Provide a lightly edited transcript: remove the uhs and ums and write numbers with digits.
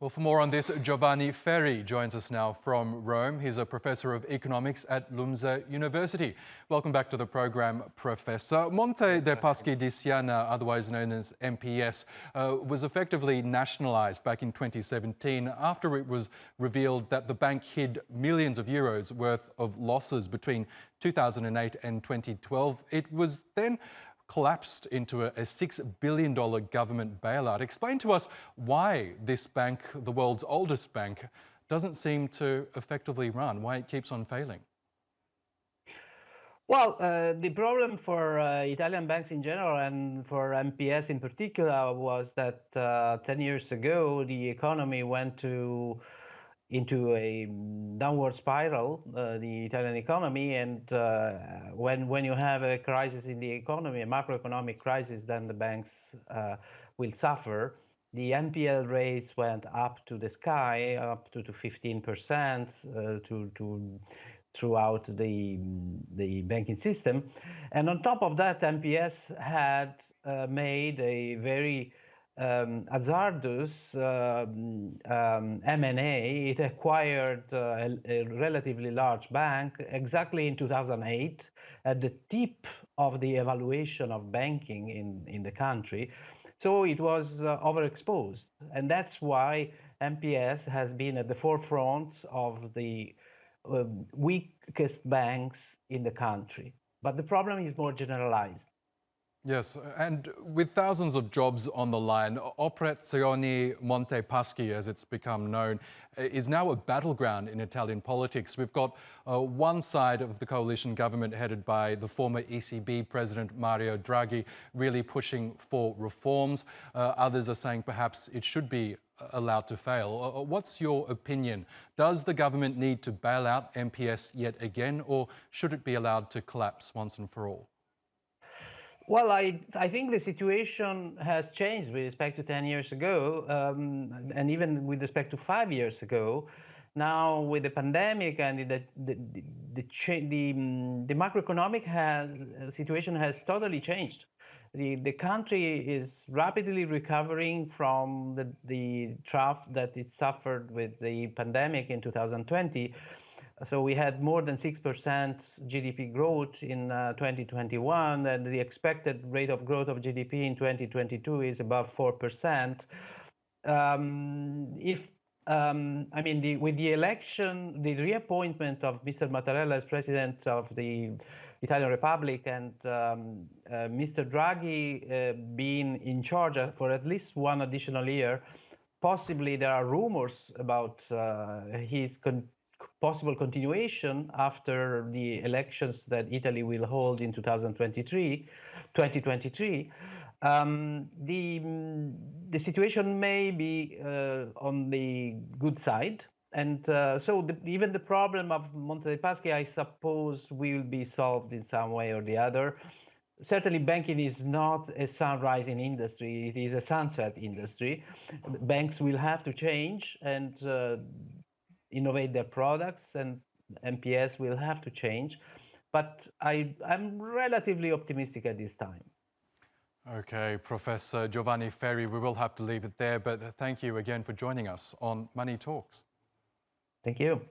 Well, for more on this, Giovanni Ferri joins us now from Rome. He's a professor of economics at LUMSA University. Welcome back to the program, Professor. Monte dei Paschi di Siena, otherwise known as MPS, was effectively nationalised back in 2017 after it was revealed that the bank hid millions of euros worth of losses between 2008 and 2012. It was then collapsed into a $6 billion government bailout. Explain to us why this bank, the world's oldest bank, doesn't seem to effectively run, why it keeps on failing. Well, the problem for Italian banks in general and for MPS in particular was that 10 years ago, the economy went into a downward spiral, the Italian economy, and when you have a crisis in the economy, a macroeconomic crisis, then the banks will suffer. The NPL rates went up to the sky, up to 15% throughout the banking system. And on top of that, MPS had made a very hazardous M&A. It acquired a relatively large bank exactly in 2008 at the tip of the evaluation of banking in the country. So it was overexposed. And that's why MPS has been at the forefront of the weakest banks in the country. But the problem is more generalized. Yes, and with thousands of jobs on the line, Operazione Monte Paschi, as it's become known, is now a battleground in Italian politics. We've got one side of the coalition government headed by the former ECB President Mario Draghi really pushing for reforms. Others are saying perhaps it should be allowed to fail. What's your opinion? Does the government need to bail out MPS yet again, or should it be allowed to collapse once and for all? Well, I think the situation has changed with respect to 10 years ago, and even with respect to 5 years ago. Now, with the pandemic and the macroeconomic situation has totally changed. The country is rapidly recovering from the trough that it suffered with the pandemic in 2020. So we had more than 6% GDP growth in 2021, and the expected rate of growth of GDP in 2022 is above 4%. With the election, the reappointment of Mr. Mattarella as president of the Italian Republic and Mr. Draghi being in charge for at least one additional year, possibly there are rumors about his possible continuation after the elections that Italy will hold in 2023. The situation may be on the good side. And even the problem of Monte dei Paschi, I suppose, will be solved in some way or the other. Certainly, banking is not a sun-rising industry. It is a sunset industry. Banks will have to change and innovate their products, and MPS will have to change. But I'm relatively optimistic at this time. Okay, Professor Giovanni Ferri, we will have to leave it there, but thank you again for joining us on Money Talks. Thank you.